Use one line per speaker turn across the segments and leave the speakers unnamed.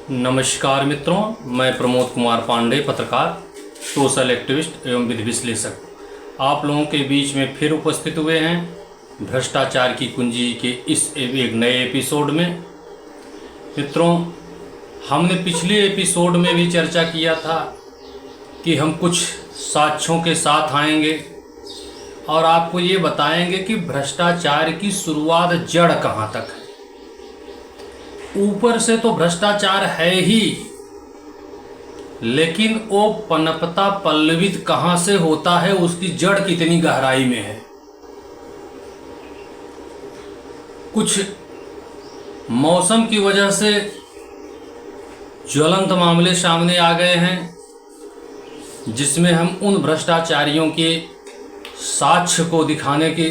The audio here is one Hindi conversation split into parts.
नमस्कार मित्रों, मैं प्रमोद कुमार पांडे, पत्रकार, सोशल एक्टिविस्ट एवं विधि विश्लेषक आप लोगों के बीच में फिर उपस्थित हुए हैं भ्रष्टाचार की कुंजी के इस एक नए एपिसोड में। मित्रों, हमने पिछले एपिसोड में भी चर्चा किया था कि हम कुछ साक्ष्यों के साथ आएंगे और आपको ये बताएंगे कि भ्रष्टाचार की शुरुआत जड़ कहाँ तक है। ऊपर से तो भ्रष्टाचार है ही, लेकिन वो पनपता पल्लवित कहां से होता है, उसकी जड़ कितनी गहराई में है। कुछ मौसम की वजह से ज्वलंत मामले सामने आ गए हैं, जिसमें हम उन भ्रष्टाचारियों के साक्ष्य को दिखाने के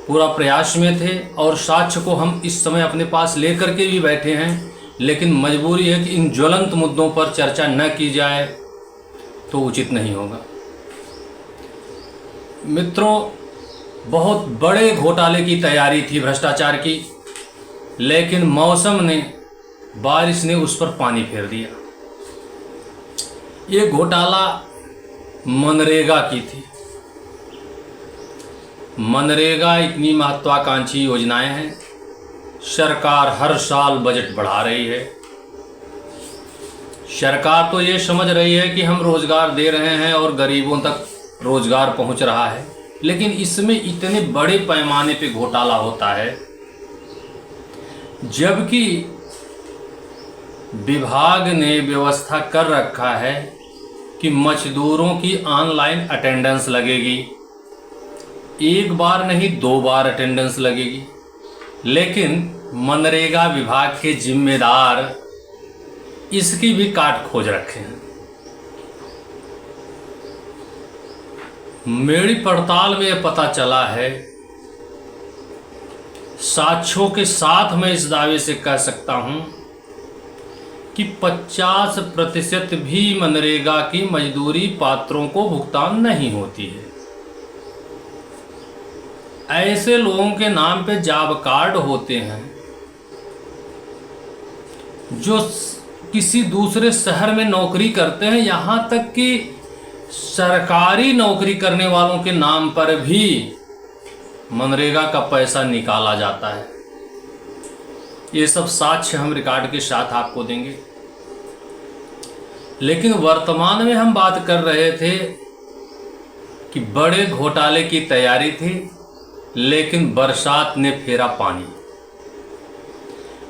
पूरा प्रयास में थे और साक्ष्य को हम इस समय अपने पास लेकर के भी बैठे हैं, लेकिन मजबूरी है कि इन ज्वलंत मुद्दों पर चर्चा न की जाए तो उचित नहीं होगा। मित्रों, बहुत बड़े घोटाले की तैयारी थी भ्रष्टाचार की, लेकिन मौसम ने, बारिश ने उस पर पानी फेर दिया। ये घोटाला मनरेगा की थी। मनरेगा इतनी महत्वाकांक्षी योजनाएं हैं, सरकार हर साल बजट बढ़ा रही है। सरकार तो ये समझ रही है कि हम रोजगार दे रहे हैं और गरीबों तक रोजगार पहुंच रहा है, लेकिन इसमें इतने बड़े पैमाने पे घोटाला होता है, जबकि विभाग ने व्यवस्था कर रखा है कि मजदूरों की ऑनलाइन अटेंडेंस लगेगी। एक बार नहीं, 2 बार अटेंडेंस लगेगी, लेकिन मनरेगा विभाग के जिम्मेदार इसकी भी काट खोज रखे हैं। मेरी पड़ताल में यह पता चला है, साक्ष्यों के साथ मैं इस दावे से कह सकता हूं कि 50% भी मनरेगा की मजदूरी पात्रों को भुगतान नहीं होती है। ऐसे लोगों के नाम पे जॉब कार्ड होते हैं जो किसी दूसरे शहर में नौकरी करते हैं, यहाँ तक कि सरकारी नौकरी करने वालों के नाम पर भी मनरेगा का पैसा निकाला जाता है। ये सब साक्ष्य हम रिकॉर्ड के साथ आपको देंगे। लेकिन वर्तमान में हम बात कर रहे थे कि बड़े घोटाले की तैयारी थी, लेकिन बरसात ने फेरा पानी।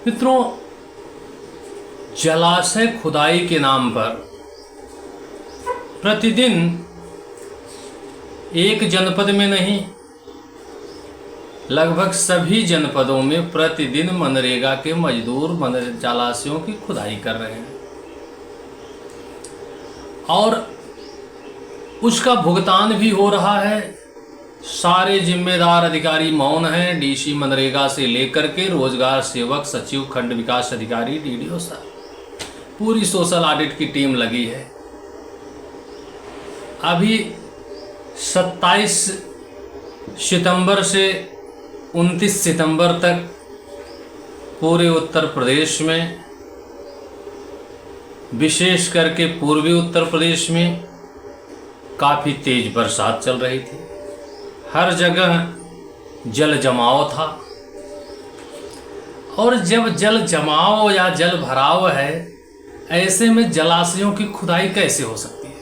मित्रों, जलाशय खुदाई के नाम पर प्रतिदिन एक जनपद में नहीं, लगभग सभी जनपदों में प्रतिदिन मनरेगा के मजदूर जलाशयों की खुदाई कर रहे हैं और उसका भुगतान भी हो रहा है। सारे जिम्मेदार अधिकारी मौन हैं, डीसी मनरेगा से लेकर के रोजगार सेवक, सचिव, खंड विकास अधिकारी, डीडीओ साहब, पूरी सोशल ऑडिट की टीम लगी है। अभी 27 सितंबर से 29 सितंबर तक पूरे उत्तर प्रदेश में, विशेष करके पूर्वी उत्तर प्रदेश में काफ़ी तेज बरसात चल रही थी। हर जगह जल जमाव था, और जब जल जमाव या जल भराव है, ऐसे में जलाशयों की खुदाई कैसे हो सकती है?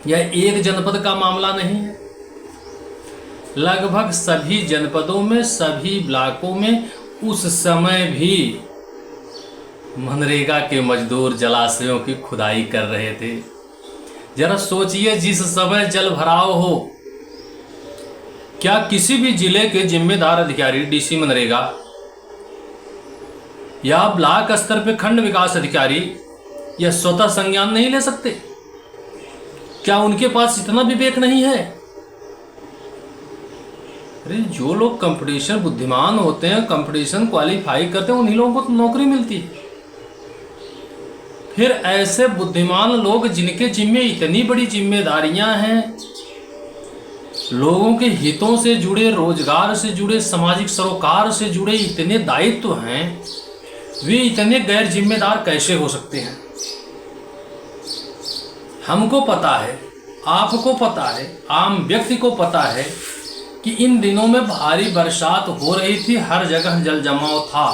यह एक जनपद का मामला नहीं है। लगभग सभी जनपदों में, सभी ब्लॉकों में उस समय भी मनरेगा के मजदूर जलाशयों की खुदाई कर रहे थे। जरा सोचिए, जिस समय जल भराव हो, क्या किसी भी जिले के जिम्मेदार अधिकारी, डीसी मनरेगा या ब्लॉक स्तर पे खंड विकास अधिकारी या स्वतः संज्ञान नहीं ले सकते? क्या उनके पास इतना विवेक नहीं है? अरे, जो लोग कंपटीशन बुद्धिमान होते हैं, कंपटीशन क्वालिफाई करते हैं, उन्हीं लोगों को तो नौकरी मिलती है। फिर ऐसे बुद्धिमान लोग जिनके जिम्मे इतनी बड़ी जिम्मेदारियां हैं, लोगों के हितों से जुड़े, रोजगार से जुड़े, सामाजिक सरोकार से जुड़े इतने दायित्व हैं, वे इतने गैर जिम्मेदार कैसे हो सकते हैं? हमको पता है, आपको पता है, आम व्यक्ति को पता है कि इन दिनों में भारी बरसात हो रही थी, हर जगह जल जमाव था।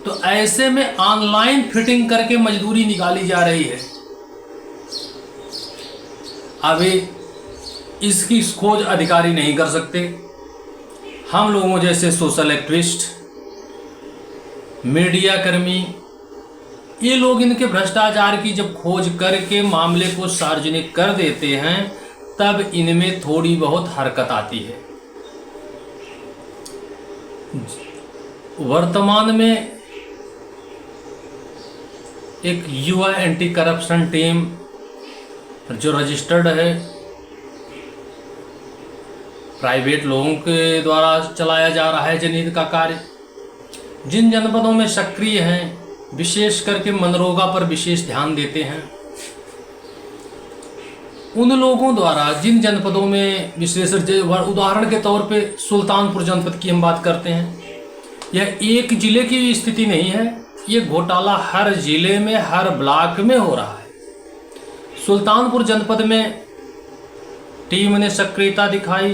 तो ऐसे में ऑनलाइन फिटिंग करके मजदूरी निकाली जा रही है। अभी इसकी खोज अधिकारी नहीं कर सकते। हम लोगों जैसे सोशल एक्टिविस्ट, मीडिया कर्मी, ये लोग इनके भ्रष्टाचार की जब खोज करके मामले को सार्वजनिक कर देते हैं, तब इनमें थोड़ी बहुत हरकत आती है। वर्तमान में एक युवा एंटी करप्शन टीम जो रजिस्टर्ड है, प्राइवेट लोगों के द्वारा चलाया जा रहा है जनहित का कार्य। जिन जनपदों में सक्रिय हैं, विशेष करके मनरेगा पर विशेष ध्यान देते हैं, उन लोगों द्वारा जिन जनपदों में विशेष, उदाहरण के तौर पे सुल्तानपुर जनपद की हम बात करते हैं, यह एक जिले की स्थिति नहीं है, ये घोटाला हर जिले में, हर ब्लॉक में हो रहा है। सुल्तानपुर जनपद में टीम ने सक्रियता दिखाई,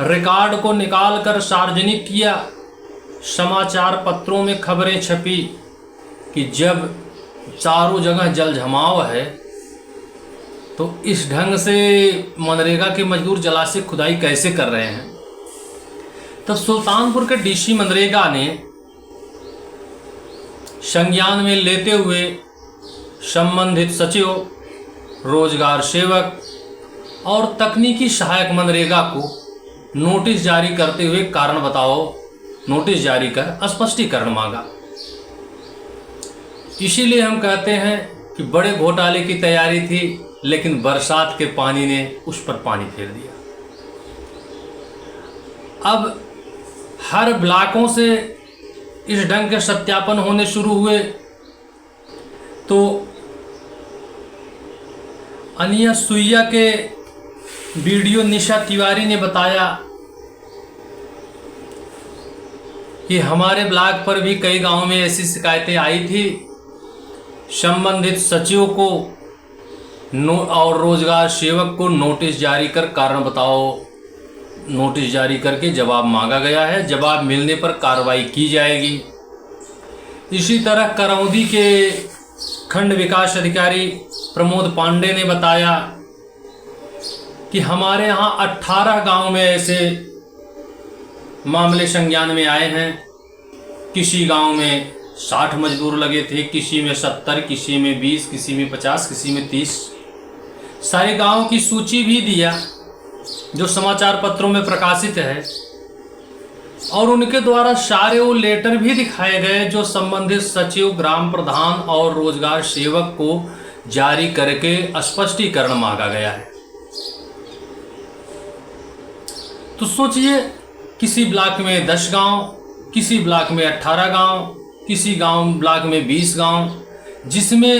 रिकॉर्ड को निकालकर सार्वजनिक किया, समाचार पत्रों में खबरें छपी कि जब चारों जगह जल जमाव है तो इस ढंग से मनरेगा के मजदूर जलाशय खुदाई कैसे कर रहे हैं। तो सुल्तानपुर के डीसी मनरेगा ने संज्ञान में लेते हुए संबंधित सचिव, रोजगार सेवक और तकनीकी सहायक मनरेगा को नोटिस जारी करते हुए कारण बताओ नोटिस जारी कर स्पष्टीकरण मांगा। इसीलिए हम कहते हैं कि बड़े घोटाले की तैयारी थी, लेकिन बरसात के पानी ने उस पर पानी फेर दिया। अब हर ब्लॉकों से इस ढंग के सत्यापन होने शुरू हुए तो अनिया सुइया के वीडियो निशा तिवारी ने बताया कि हमारे ब्लॉक पर भी कई गांवों में ऐसी शिकायतें आई थी। संबंधित सचिव को और रोजगार सेवक को नोटिस जारी कर कारण बताओ नोटिस जारी करके जवाब मांगा गया है। जवाब मिलने पर कार्रवाई की जाएगी। इसी तरह करौंदी के खंड विकास अधिकारी प्रमोद पांडे ने बताया कि हमारे यहाँ 18 गांव में ऐसे मामले संज्ञान में आए हैं। किसी गांव में 60 मजदूर लगे थे, किसी में 70, किसी में 20, किसी में 50, किसी में 30। सारे गांवों की सूची भी दिया जो समाचार पत्रों में प्रकाशित है, और उनके द्वारा सारे वो लेटर भी दिखाए गए जो संबंधित सचिव, ग्राम प्रधान और रोजगार सेवक को जारी करके स्पष्टीकरण मांगा गया है। तो सोचिए, किसी ब्लॉक में 10 गांव, किसी ब्लॉक में 18 गांव, किसी ब्लॉक में 20 गांव, जिसमें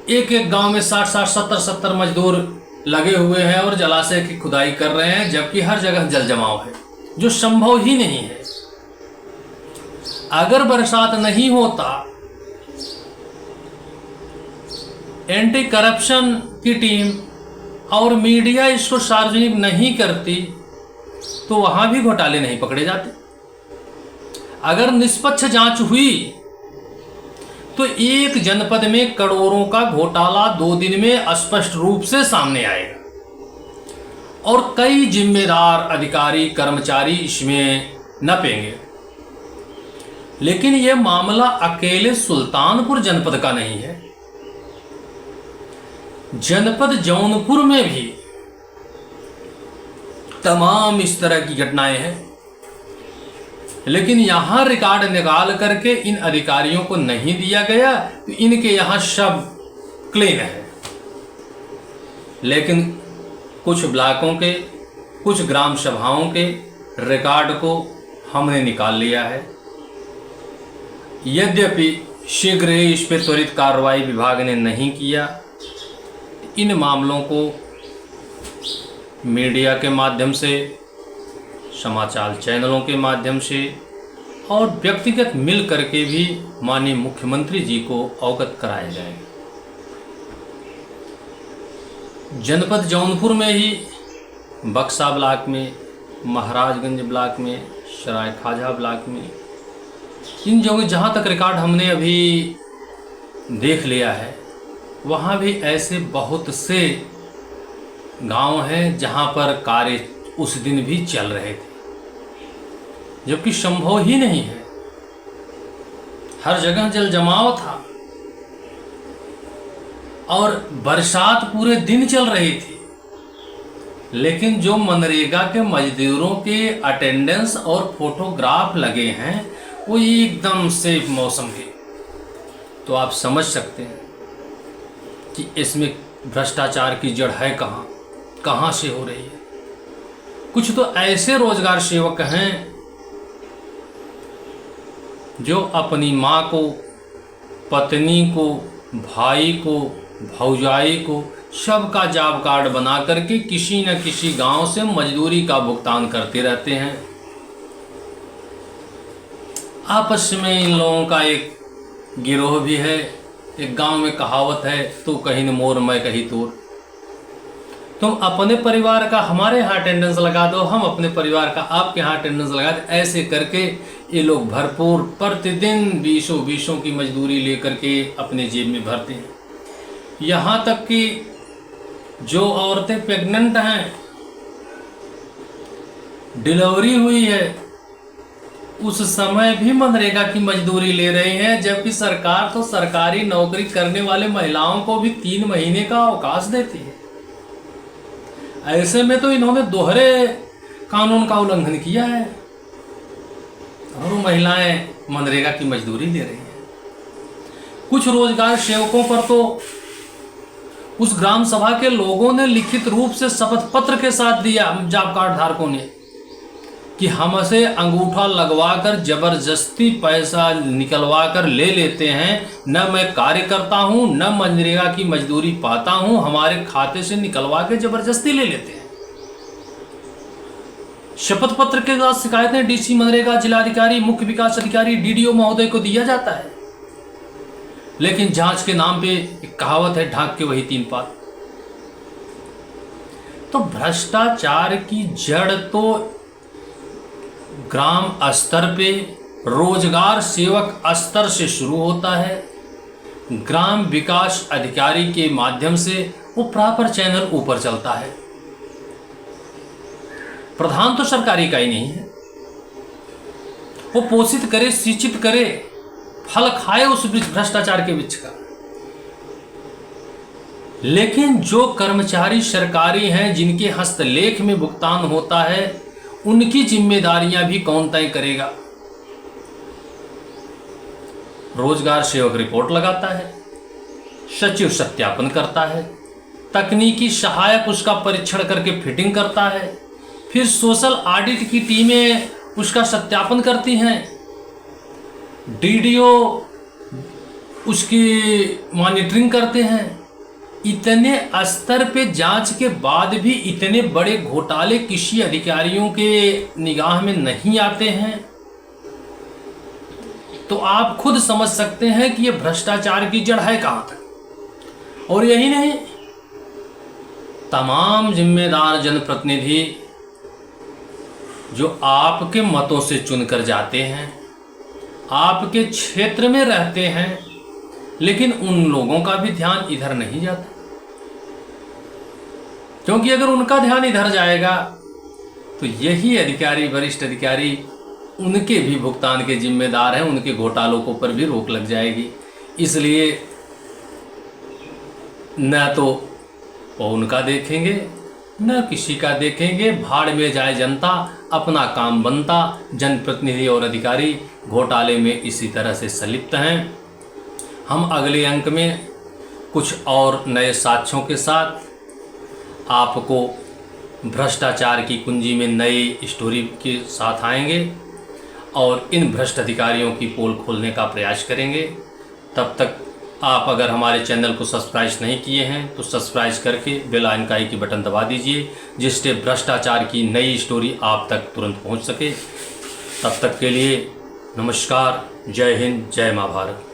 एक एक गांव में 60-60, 70-70 मजदूर लगे हुए हैं और जलाशय की खुदाई कर रहे हैं, जबकि हर जगह जल जमाव है, जो संभव ही नहीं है। अगर बरसात नहीं होता, एंटी करप्शन की टीम और मीडिया इसको सार्वजनिक नहीं करती, तो वहां भी घोटाले नहीं पकड़े जाते। अगर निष्पक्ष जांच हुई तो एक जनपद में करोड़ों का घोटाला 2 दिन में स्पष्ट रूप से सामने आएगा और कई जिम्मेदार अधिकारी कर्मचारी इसमें नपेंगे। लेकिन यह मामला अकेले सुल्तानपुर जनपद का नहीं है। जनपद जौनपुर में भी तमाम इस तरह की घटनाएं हैं, लेकिन यहां रिकॉर्ड निकाल करके इन अधिकारियों को नहीं दिया गया, तो इनके यहां सब क्लीन है। लेकिन कुछ ब्लॉकों के, कुछ ग्राम सभाओं के रिकॉर्ड को हमने निकाल लिया है। यद्यपि शीघ्र ही इस पर त्वरित कार्रवाई विभाग ने नहीं किया। इन मामलों को मीडिया के माध्यम से, समाचार चैनलों के माध्यम से और व्यक्तिगत मिल करके भी माननीय मुख्यमंत्री जी को अवगत कराया जाएगा। जनपद जौनपुर में ही बक्सा ब्लॉक में, महाराजगंज ब्लॉक में, सराय खाजा ब्लॉक में, इन जगह जहाँ तक रिकॉर्ड हमने अभी देख लिया है, वहाँ भी ऐसे बहुत से गांव हैं जहाँ पर कार्य उस दिन भी चल रहे थे, जबकि संभव ही नहीं है। हर जगह जल जमाव था और बरसात पूरे दिन चल रही थी, लेकिन जो मनरेगा के मजदूरों के अटेंडेंस और फोटोग्राफ लगे हैं वो एकदम सेफ मौसम के। तो आप समझ सकते हैं कि इसमें भ्रष्टाचार की जड़ है कहाँ से हो रही है। कुछ तो ऐसे रोजगार सेवक हैं जो अपनी माँ को, पत्नी को, भाई को, भौजाई को सबका जॉब कार्ड बना करके किसी न किसी गांव से मजदूरी का भुगतान करते रहते हैं। आपस में इन लोगों का एक गिरोह भी है। एक गांव में कहावत है, तू कहीं न मोर मैं कहीं तोर। तुम अपने परिवार का हमारे यहाँ अटेंडेंस लगा दो, हम अपने परिवार का आपके यहाँ अटेंडेंस लगा दो। ऐसे करके ये लोग भरपूर प्रतिदिन बीसों की मजदूरी लेकर के अपने जेब में भरते हैं। यहाँ तक कि जो औरतें प्रेग्नेंट हैं, डिलीवरी हुई है, उस समय भी मनरेगा की मजदूरी ले रहे हैं, जबकि सरकार तो सरकारी नौकरी करने वाले महिलाओं को भी 3 महीने का अवकाश देती है। ऐसे में तो इन्होंने दोहरे कानून का उल्लंघन किया है और वो महिलाएं मनरेगा की मजदूरी ले रही हैं। कुछ रोजगार सेवकों पर तो उस ग्राम सभा के लोगों ने लिखित रूप से शपथ पत्र के साथ दिया, जॉब कार्ड धारकों ने, कि हमसे अंगूठा लगवाकर जबरदस्ती पैसा निकलवा कर ले लेते हैं। न मैं कार्य करता हूं, न मनरेगा की मजदूरी पाता हूं, हमारे खाते से निकलवा के जबरदस्ती ले लेते हैं। शपथ पत्र के साथ शिकायतें डीसी मनरेगा, जिलाधिकारी, मुख्य विकास अधिकारी, डीडीओ महोदय को दिया जाता है, लेकिन जांच के नाम पे एक कहावत है, ढाक के वही 3 पात। तो भ्रष्टाचार की जड़ तो ग्राम स्तर पे, रोजगार सेवक स्तर से शुरू होता है। ग्राम विकास अधिकारी के माध्यम से वो प्रॉपर चैनल ऊपर चलता है। प्रधान तो सरकारी का ही नहीं है, वो पोषित करे, सिंचित करे, फल खाए उस भ्रष्टाचार के वृक्ष का। लेकिन जो कर्मचारी सरकारी हैं, जिनके हस्तलेख में भुगतान होता है, उनकी जिम्मेदारियां भी कौन तय करेगा। रोजगार सेवक रिपोर्ट लगाता है, सचिव सत्यापन करता है, तकनीकी सहायक उसका परीक्षण करके फिटिंग करता है, फिर सोशल ऑडिट की टीमें उसका सत्यापन करती हैं, डीडीओ उसकी मॉनिटरिंग करते हैं। इतने स्तर पे जांच के बाद भी इतने बड़े घोटाले किसी अधिकारियों के निगाह में नहीं आते हैं, तो आप खुद समझ सकते हैं कि यह भ्रष्टाचार की जड़ है कहां तक। और यही नहीं, तमाम जिम्मेदार जनप्रतिनिधि जो आपके मतों से चुनकर जाते हैं, आपके क्षेत्र में रहते हैं, लेकिन उन लोगों का भी ध्यान इधर नहीं जाता, क्योंकि अगर उनका ध्यान इधर जाएगा तो यही अधिकारी, वरिष्ठ अधिकारी, उनके भी भुगतान के जिम्मेदार हैं, उनके घोटालों को पर भी रोक लग जाएगी। इसलिए न तो वो उनका देखेंगे, न किसी का देखेंगे। भाड़ में जाए जनता, अपना काम बनता। जनप्रतिनिधि और अधिकारी घोटाले में इसी तरह से संलिप्त हैं। हम अगले अंक में कुछ और नए साक्ष्यों के साथ आपको भ्रष्टाचार की कुंजी में नई स्टोरी के साथ आएंगे और इन भ्रष्ट अधिकारियों की पोल खोलने का प्रयास करेंगे। तब तक आप अगर हमारे चैनल को सब्सक्राइब नहीं किए हैं तो सब्सक्राइब करके बेल आइकन की बटन दबा दीजिए, जिससे भ्रष्टाचार की नई स्टोरी आप तक तुरंत पहुंच सके। तब तक के लिए नमस्कार। जय हिंद, जय माँ भारत।